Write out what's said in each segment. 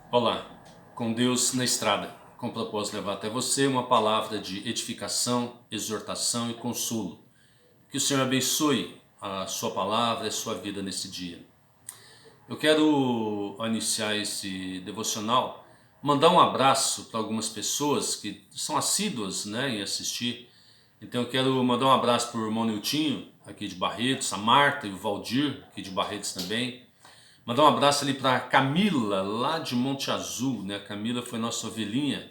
Olá, com Deus na estrada, com o propósito de levar até você uma palavra de edificação, exortação e consolo. Que o Senhor abençoe a sua palavra e a sua vida nesse dia. Eu quero, ao iniciar esse devocional, mandar um abraço para algumas pessoas que são assíduas, em assistir. Então eu quero mandar um abraço para o irmão Niltinho, aqui de Barretos, a Marta e o Valdir, aqui de Barretos também. Mandar um abraço ali para Camila, lá de Monte Azul, né? A Camila foi nossa ovelhinha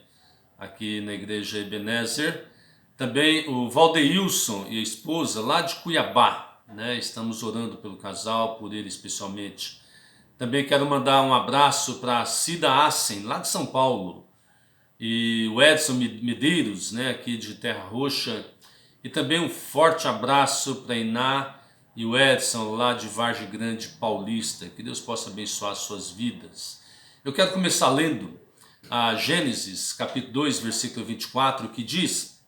aqui na igreja Ebenezer. Também o Valdeilson e a esposa, lá de Cuiabá, né? Estamos orando pelo casal, por ele especialmente. Também quero mandar um abraço para a Cida Assen, lá de São Paulo. E o Edson Medeiros, né? Aqui de Terra Roxa. E também um forte abraço para Iná e o Edson, lá de Vargem Grande Paulista. Que Deus possa abençoar as suas vidas. Eu quero começar lendo a Gênesis, capítulo 2, versículo 24, que diz: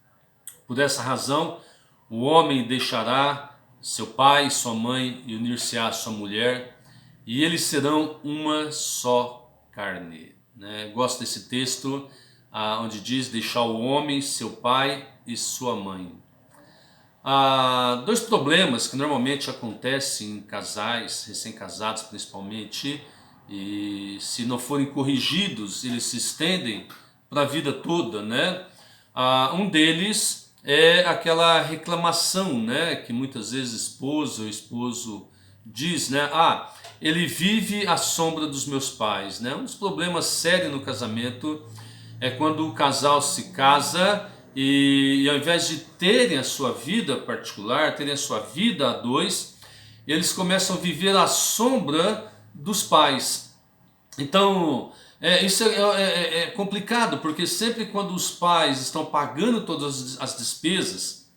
por essa razão, o homem deixará seu pai e sua mãe e unir-se-á à sua mulher, e eles serão uma só carne. Gosto desse texto, onde diz deixar o homem, seu pai e sua mãe. Há dois problemas que normalmente acontecem em casais, recém-casados principalmente, e se não forem corrigidos, eles se estendem para a vida toda, né? Um deles é aquela reclamação, né? Que muitas vezes esposa ou esposo diz, né? Ele vive à sombra dos meus pais, né? Um dos problemas sérios no casamento é quando o casal se casa e ao invés de terem a sua vida particular, terem a sua vida a dois, eles começam a viver à sombra dos pais. Então, isso é complicado, porque sempre quando os pais estão pagando todas as despesas,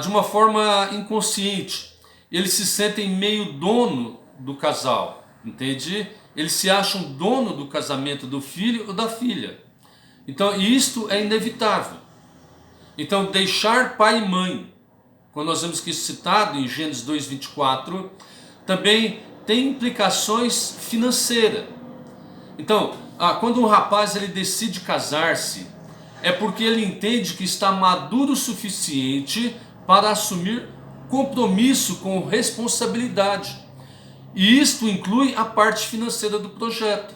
de uma forma inconsciente, eles se sentem meio dono do casal, entende? Eles se acham dono do casamento do filho ou da filha. Então, isto é inevitável. Então, deixar pai e mãe, quando nós vemos que isso citado em Gênesis 2:24, também tem implicações financeiras. Então, quando um rapaz ele decide casar-se, é porque ele entende que está maduro o suficiente para assumir compromisso com responsabilidade. E isto inclui a parte financeira do projeto.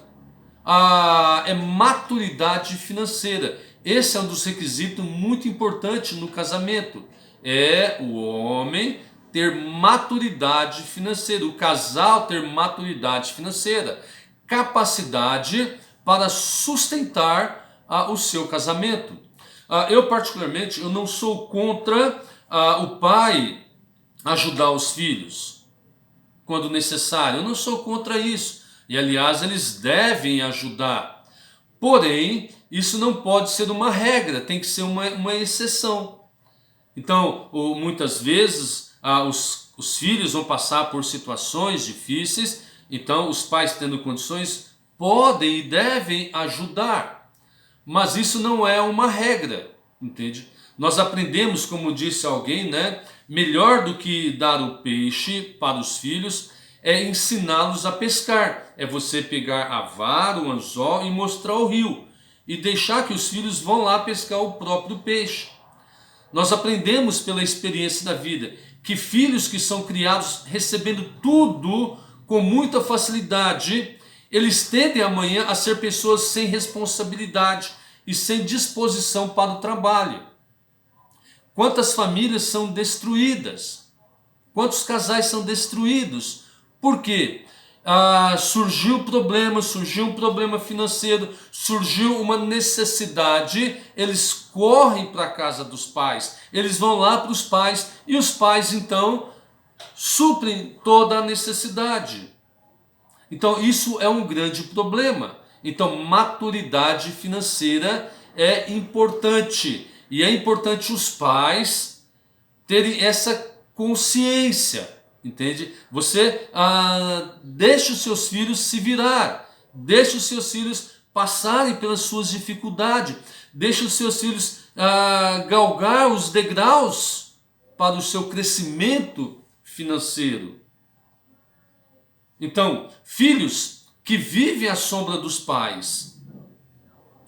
É maturidade financeira. Esse é um dos requisitos muito importantes no casamento. É o homem ter maturidade financeira, o casal ter maturidade financeira, capacidade para sustentar o seu casamento. Eu particularmente, eu não sou contra o pai ajudar os filhos quando necessário. Eu não sou contra isso. E aliás, eles devem ajudar. Porém, isso não pode ser uma regra, tem que ser uma exceção. Então, muitas vezes, os filhos vão passar por situações difíceis, então os pais tendo condições podem e devem ajudar. Mas isso não é uma regra, entende? Nós aprendemos, como disse alguém, né? Melhor do que dar o peixe para os filhos é ensiná-los a pescar. É você pegar a vara, o anzol e mostrar o rio. E deixar que os filhos vão lá pescar o próprio peixe. Nós aprendemos pela experiência da vida que filhos que são criados recebendo tudo com muita facilidade, eles tendem amanhã a ser pessoas sem responsabilidade e sem disposição para o trabalho. Quantas famílias são destruídas? Quantos casais são destruídos? Por quê? Surgiu um problema financeiro, surgiu uma necessidade, eles correm para a casa dos pais, eles vão lá para os pais e os pais então suprem toda a necessidade. Então isso é um grande problema. Então maturidade financeira é importante e é importante os pais terem essa consciência. Entende? Você deixa os seus filhos se virar, deixa os seus filhos passarem pelas suas dificuldades, deixa os seus filhos galgar os degraus para o seu crescimento financeiro. Então, filhos que vivem à sombra dos pais,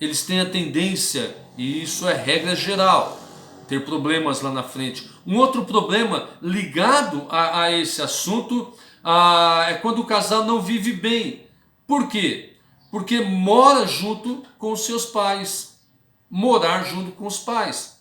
eles têm a tendência, e isso é regra geral, ter problemas lá na frente. Um outro problema ligado a esse assunto é quando o casal não vive bem. Por quê? Porque mora junto com os seus pais. Morar junto com os pais.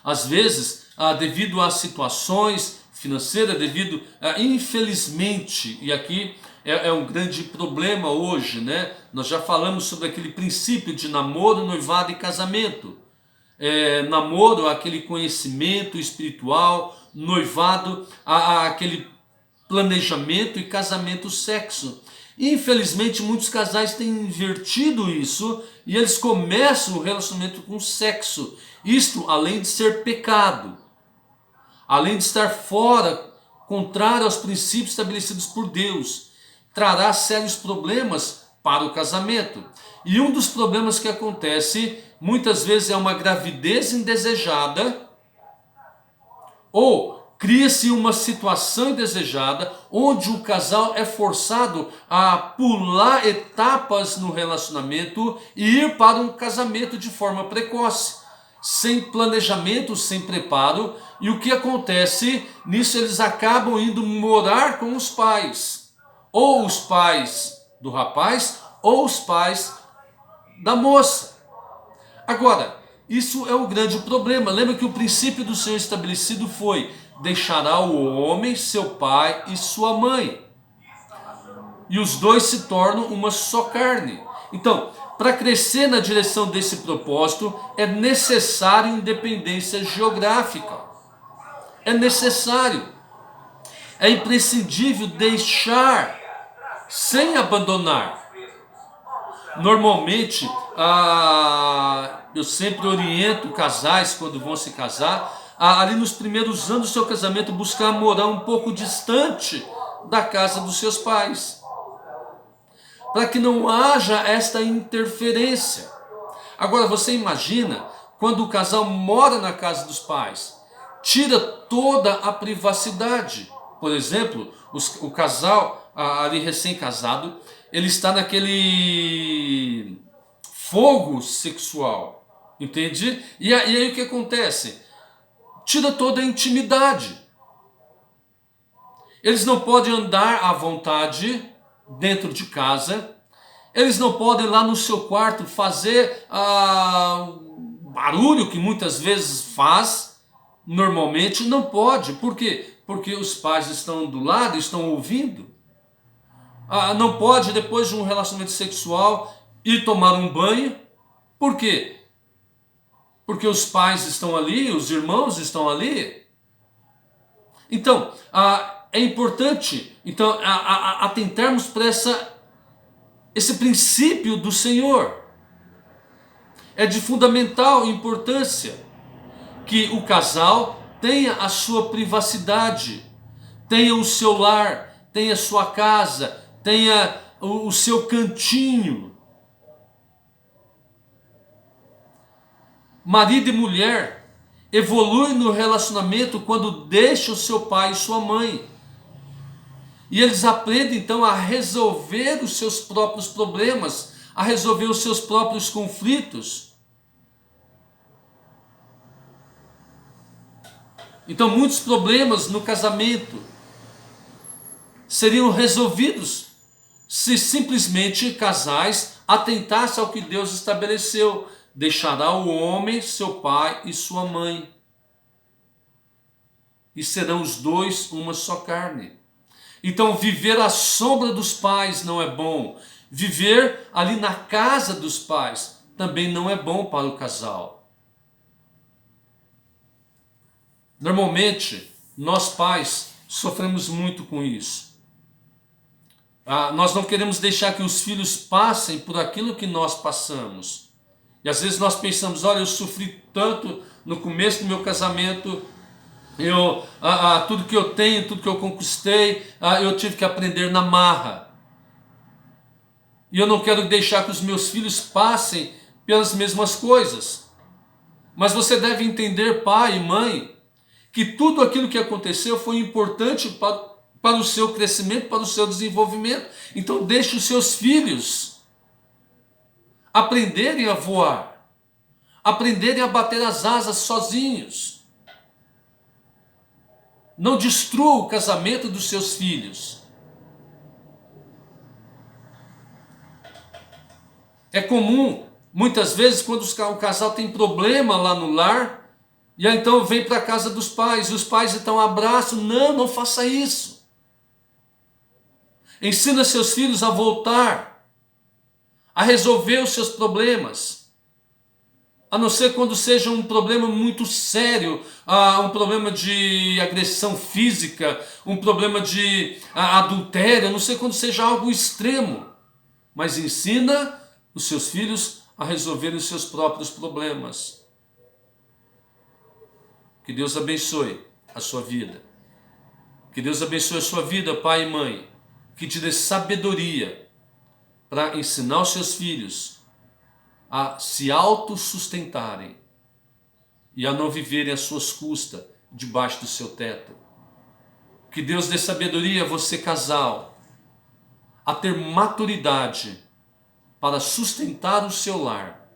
Às vezes, devido a situações financeiras, devido, infelizmente, e aqui é um grande problema hoje, né? Nós já falamos sobre aquele princípio de namoro, noivado e casamento. Namoro, aquele conhecimento espiritual, noivado, aquele planejamento, e casamento, sexo. Infelizmente, muitos casais têm invertido isso e eles começam o relacionamento com sexo. Isto, além de ser pecado, além de estar fora, contrário aos princípios estabelecidos por Deus, trará sérios problemas para o casamento. E um dos problemas que acontece muitas vezes é uma gravidez indesejada, ou cria-se uma situação indesejada onde o casal é forçado a pular etapas no relacionamento e ir para um casamento de forma precoce, sem planejamento, sem preparo. E o que acontece? Nisso eles acabam indo morar com os pais, ou os pais do rapaz, ou os pais da moça. Agora, isso é um grande problema. Lembra que o princípio do Senhor estabelecido foi: deixará o homem seu pai e sua mãe, e os dois se tornam uma só carne. Então, para crescer na direção desse propósito, é necessário independência geográfica. É necessário. É imprescindível deixar sem abandonar. Normalmente, eu sempre oriento casais quando vão se casar, ali nos primeiros anos do seu casamento, buscar morar um pouco distante da casa dos seus pais, para que não haja esta interferência. Agora, você imagina quando o casal mora na casa dos pais, tira toda a privacidade. Por exemplo, o casal ali recém-casado, ele está naquele fogo sexual, entende? E aí o que acontece? Tira toda a intimidade. Eles não podem andar à vontade dentro de casa. Eles não podem lá no seu quarto fazer barulho que muitas vezes faz. Normalmente não pode. Por quê? Porque os pais estão do lado, estão ouvindo. Não pode, depois de um relacionamento sexual, ir tomar um banho. Por quê? Porque os pais estão ali, os irmãos estão ali. Então, é importante atentarmos para esse princípio do Senhor. É de fundamental importância que o casal tenha a sua privacidade, tenha o seu lar, tenha a sua casa, tenha o seu cantinho. Marido e mulher evoluem no relacionamento quando deixam o seu pai e sua mãe. E eles aprendem então a resolver os seus próprios problemas, a resolver os seus próprios conflitos. Então muitos problemas no casamento seriam resolvidos se simplesmente casais atentassem ao que Deus estabeleceu: deixará o homem seu pai e sua mãe, e serão os dois uma só carne. Então viver à sombra dos pais não é bom. Viver ali na casa dos pais também não é bom para o casal. Normalmente, nós pais sofremos muito com isso. Nós não queremos deixar que os filhos passem por aquilo que nós passamos. E às vezes nós pensamos: olha, eu sofri tanto no começo do meu casamento, tudo que eu tenho, tudo que eu conquistei, eu tive que aprender na marra. E eu não quero deixar que os meus filhos passem pelas mesmas coisas. Mas você deve entender, pai e mãe, que tudo aquilo que aconteceu foi importante para o seu crescimento, para o seu desenvolvimento. Então deixe os seus filhos aprenderem a voar, aprenderem a bater as asas sozinhos. Não destrua o casamento dos seus filhos. É comum, muitas vezes, quando o casal tem problema lá no lar, e aí então vem para a casa dos pais, e os pais então abraçam. Não, não faça isso. Ensina seus filhos a voltar, a resolver os seus problemas. A não ser quando seja um problema muito sério, um problema de agressão física, um problema de adultério, a não ser quando seja algo extremo. Mas ensina os seus filhos a resolverem os seus próprios problemas. Que Deus abençoe a sua vida. Que Deus abençoe a sua vida, pai e mãe. Que te dê sabedoria para ensinar os seus filhos a se autossustentarem e a não viverem às suas custas debaixo do seu teto. Que Deus dê sabedoria a você, casal, a ter maturidade para sustentar o seu lar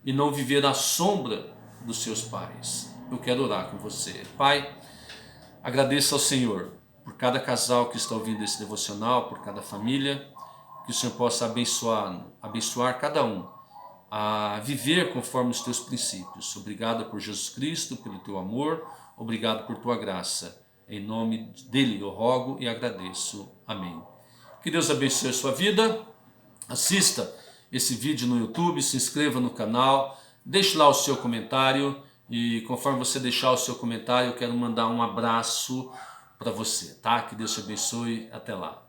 e não viver à sombra dos seus pais. Eu quero orar com você. Pai, agradeço ao Senhor por cada casal que está ouvindo esse devocional, por cada família, que o Senhor possa abençoar cada um a viver conforme os teus princípios. Obrigado por Jesus Cristo, pelo teu amor, obrigado por tua graça. Em nome dele eu rogo e agradeço. Amém. Que Deus abençoe a sua vida. Assista esse vídeo no YouTube, se inscreva no canal, deixe lá o seu comentário e conforme você deixar o seu comentário, eu quero mandar um abraço para você, tá? Que Deus te abençoe. Até lá.